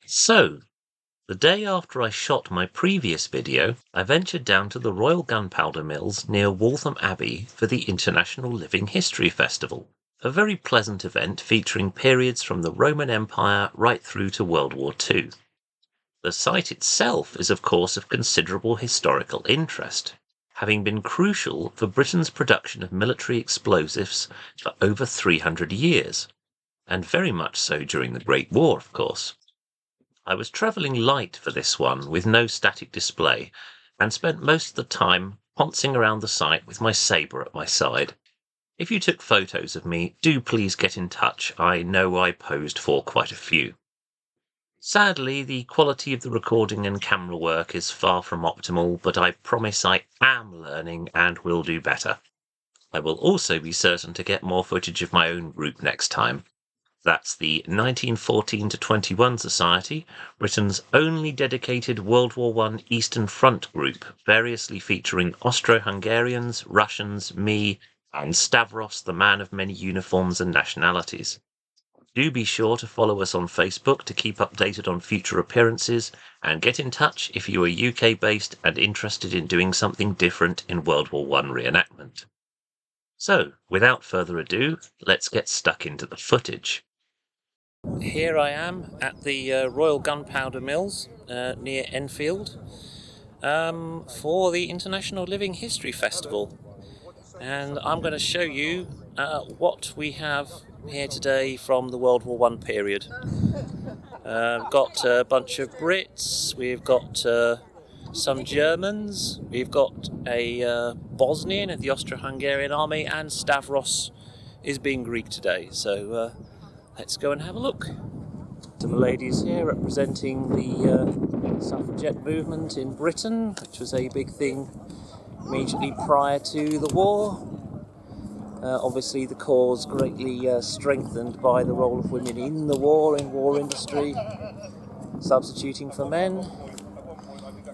So, the day after I shot my previous video, I ventured down to the Royal Gunpowder Mills near Waltham Abbey for the International Living History Festival, a very pleasant event featuring periods from the Roman Empire right through to World War II. The site itself is of course of considerable historical interest, having been crucial for Britain's production of military explosives for over 300 years, and very much so during the Great War, of course. I was travelling light for this one with no static display, and spent most of the time poncing around the site with my sabre at my side. If you took photos of me, do please get in touch. I know I posed for quite a few. Sadly, the quality of the recording and camera work is far from optimal, but I promise I am learning and will do better. I will also be certain to get more footage of my own group next time. That's the 1914 to 21 Society, Britain's only dedicated World War I Eastern Front group, variously featuring Austro-Hungarians, Russians, me, and Stavros, the man of many uniforms and nationalities. Do be sure to follow us on Facebook to keep updated on future appearances, and get in touch if you are UK-based and interested in doing something different in World War I reenactment. So, without further ado, let's get stuck into the footage. Here I am at the Royal Gunpowder Mills near Enfield for the International Living History Festival, and I'm going to show you what we have here today from the World War I period. We've got a bunch of Brits, we've got some Germans, we've got a Bosnian of the Austro-Hungarian army, and Stavros is being Greek today, so let's go and have a look. To the ladies here representing the suffragette movement in Britain, which was a big thing immediately prior to the war. Obviously the cause greatly strengthened by the role of women in the war industry, substituting for men.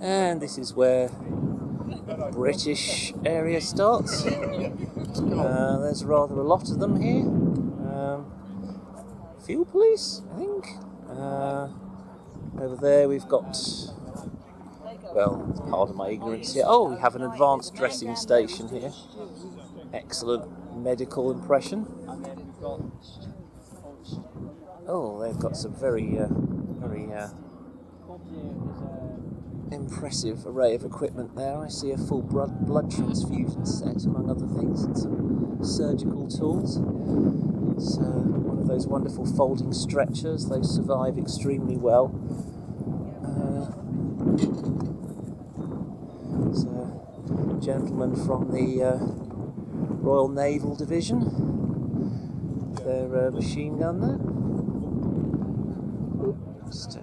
And this is where the British area starts. There's rather a lot of them here. Field police, I think. Over there we've got, well, part of my ignorance here. Oh, we have an advanced dressing station here. Excellent medical impression. Oh, they've got some very impressive array of equipment there. I see a full blood transfusion set, among other things, and some surgical tools. So, one of those wonderful folding stretchers. They survive extremely well. So, gentlemen from the Royal Naval Division, their machine gun there. Just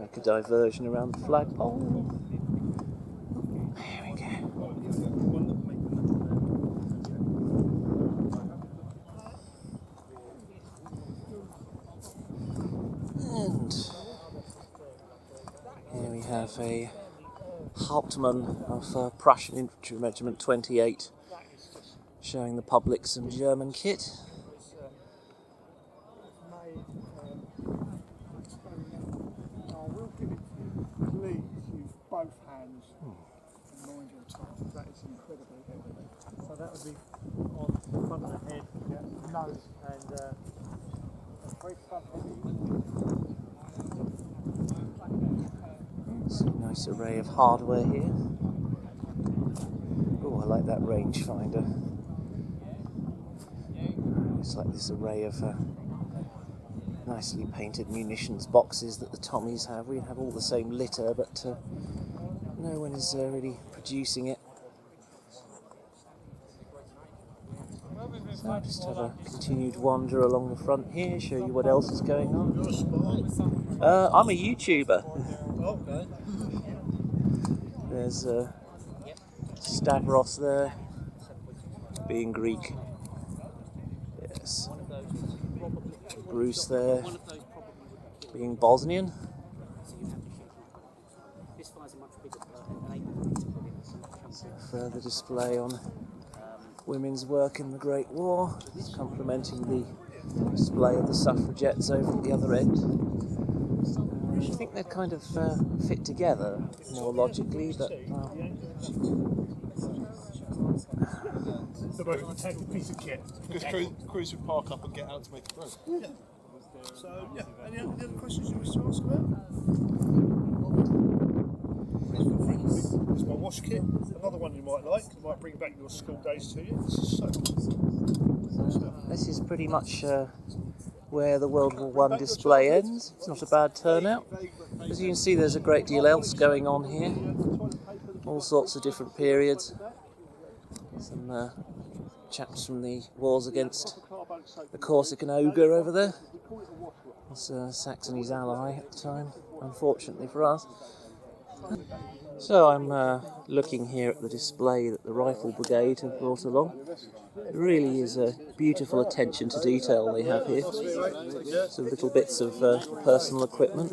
make a diversion around the flagpole. There we go. And here we have a Hauptmann of Prussian Infantry Regiment 28, showing the public some German kit. Please use both hands and mind your tongue. That is incredibly heavy. So that would be on the front of the head, nose, and very front heavy. It's a nice array of hardware here. Oh, I like that rangefinder. It's like this array of nicely painted munitions boxes that the Tommies have. We have all the same litter, but no one is really producing it. So I'll just have a continued wander along the front here, show you what else is going on. You're a spy? I'm a YouTuber. Okay. There's Stavros there, being Greek. Yes. Bruce there, being Bosnian. Further display on women's work in the Great War, complementing the display of the suffragettes over at the other end. I think they kind of fit together more logically, but The most protected piece of kit. Because crews would park up and get out to make it road. Yeah. So, yeah. Any other questions you wish to ask about? This is my wash kit. Another one you might like. It might bring back your school days to you. This is so this is pretty much where the World War I display ends. It's not a bad turnout. As you can see, there's a great deal else going on here. All sorts of different periods. Some chaps from the wars against the Corsican ogre over there. That's Saxon, his ally at the time, unfortunately for us. So I'm looking here at the display that the Rifle Brigade have brought along. It really is a beautiful attention to detail they have here. Some little bits of personal equipment.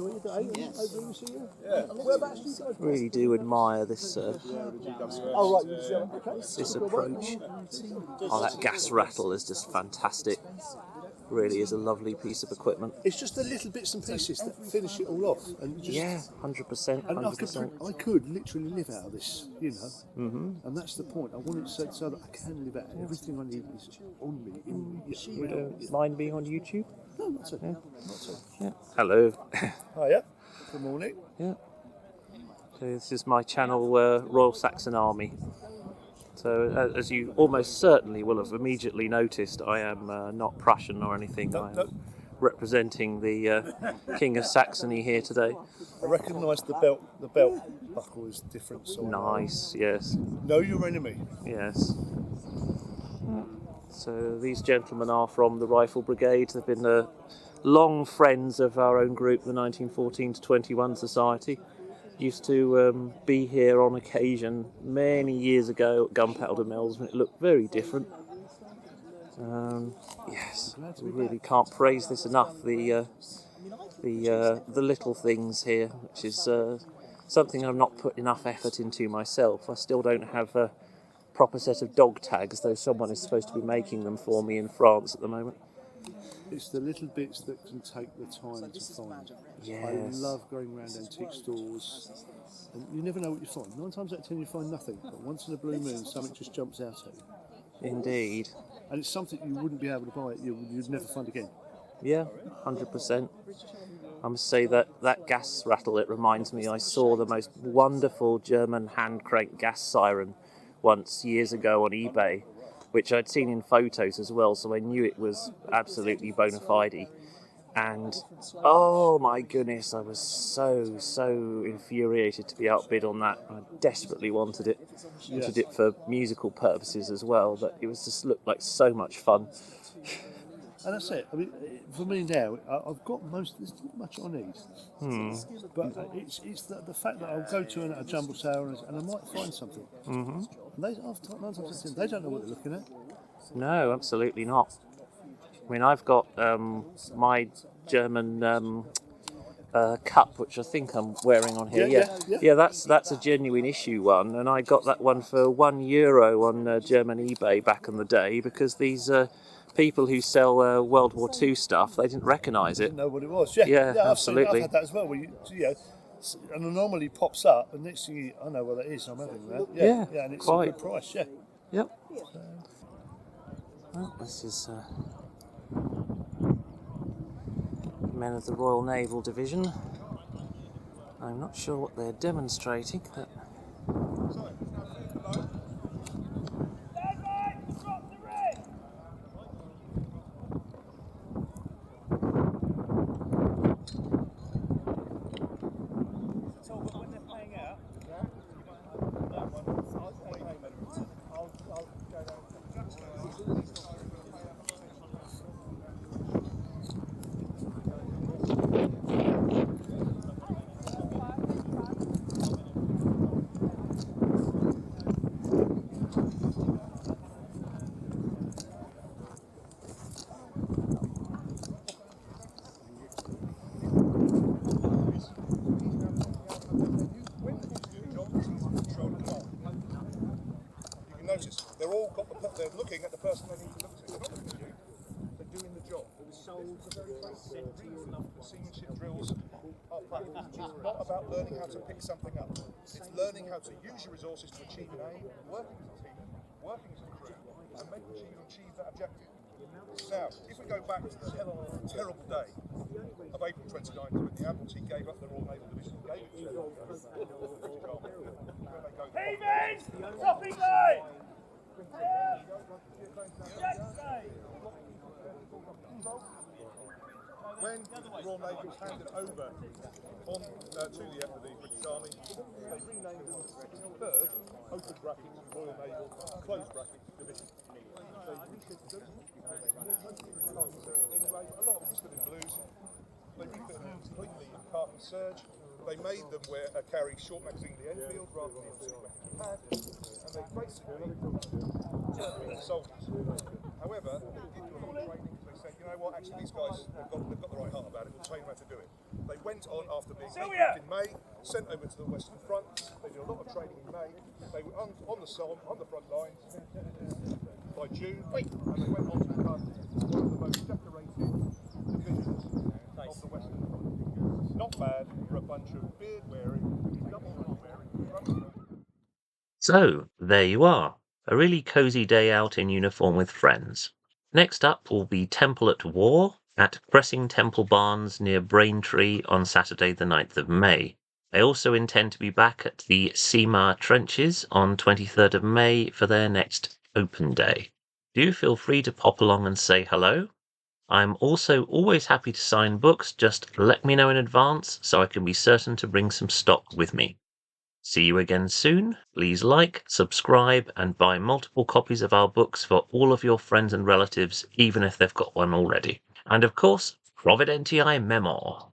Really do admire this this approach. Oh, that gas rattle is just fantastic. Really is a lovely piece of equipment. It's just the little bits and pieces that finish it all off. And just, Yeah, 100%, 100%. I could literally live out of this, you know. And that's the point. I want it so that I can live out. Everything I need is on me, in me. Yeah, You don't mind being on YouTube? No, not so. Yeah. Not so. Yeah. Hello. Oh, yeah. Good morning. Yeah. So this is my channel, Royal Saxon Army. So as you almost certainly will have immediately noticed, I am not Prussian or anything. I am representing the King of Saxony here today. I recognise the belt buckle is different. So Nice, yes. know your enemy. Yes. So these gentlemen are from the Rifle Brigade. They've been long friends of our own group, the 1914 to 21 Society. Used to be here on occasion many years ago at Gunpowder Mills when it looked very different. Yes, we really can't praise this enough. The little things here, which is something I've not put enough effort into myself. I still don't have a proper set of dog tags, though someone is supposed to be making them for me in France at the moment. It's the little bits that can take the time to find. Yes. I love going around antique stores, and you never know what you find. 9 times out of 10 you find nothing, but once in a blue moon something just jumps out at you. Indeed. And it's something you wouldn't be able to buy, you'd never find again. Yeah, 100%. I must say that gas rattle, it reminds me, I saw the most wonderful German hand crank gas siren once years ago on eBay, which I'd seen in photos as well, so I knew it was absolutely bona fide. And oh my goodness, I was so infuriated to be outbid on that. I desperately wanted it. Wanted it for musical purposes as well, but it was just looked like so much fun. And that's it. I mean, for me now, I've got there's not much I need. But it's the fact that I'll go to a jumble sale and I might find something. And they don't know what they're looking at. No, absolutely not. I mean, I've got my German cup, which I think I'm wearing on here. Yeah, that's a genuine issue one, and I got that one for €1 on German eBay back in the day because these people who sell World War II stuff, they didn't recognise it. Didn't know what it was. Yeah, absolutely. I've had that as well. Where an anomaly pops up, and next thing I know what it is. I'm having that. Yeah, and it's quite. a good price. Yeah. Yep. Well, this is men of the Royal Naval Division. I'm not sure what they're demonstrating, but They're all they're looking at the person they need to look to. They're not looking at you. They're doing the job. Seamanship drills are platforms. It's not about learning how to pick something up. It's learning how to use your resources to achieve an aim, working as a team, working as a crew, and making sure you achieve that objective. Now, if we go back to the terrible day of April 29th when the Admiralty gave up the Royal Naval Division, gave it to Heaving! Dropping line! When the Royal Navy was handed over to the British Army, they renamed them the 3rd, open brackets, Royal Naval, closed brackets, Division. They refitted them. Anyway, a lot of them stood in blues. They refitted them completely in carbon surge. They made them carry short magazine the Enfield rather than the weapons pad, and they basically turned them into soldiers. However, they did do a lot of training because they said, you know what, actually these guys have got the right heart about it, we'll train them how to do it. They went on after being equipped in May, sent over to the Western Front. They did a lot of training in May. They were on the Somme, on the front lines by June, and they went on to become one of the most decorated divisions of the Western Front. Not bad for a bunch of beard-wearing, double-wearing. So, there you are. A really cosy day out in uniform with friends. Next up will be Temple at War at Cressing Temple Barns near Braintree on Saturday the 9th of May. I also intend to be back at the Seamar Trenches on 23rd of May for their next open day. Do feel free to pop along and say hello. I'm also always happy to sign books, just let me know in advance so I can be certain to bring some stock with me. See you again soon. Please like, subscribe, and buy multiple copies of our books for all of your friends and relatives, even if they've got one already. And of course, Providentiae Memor.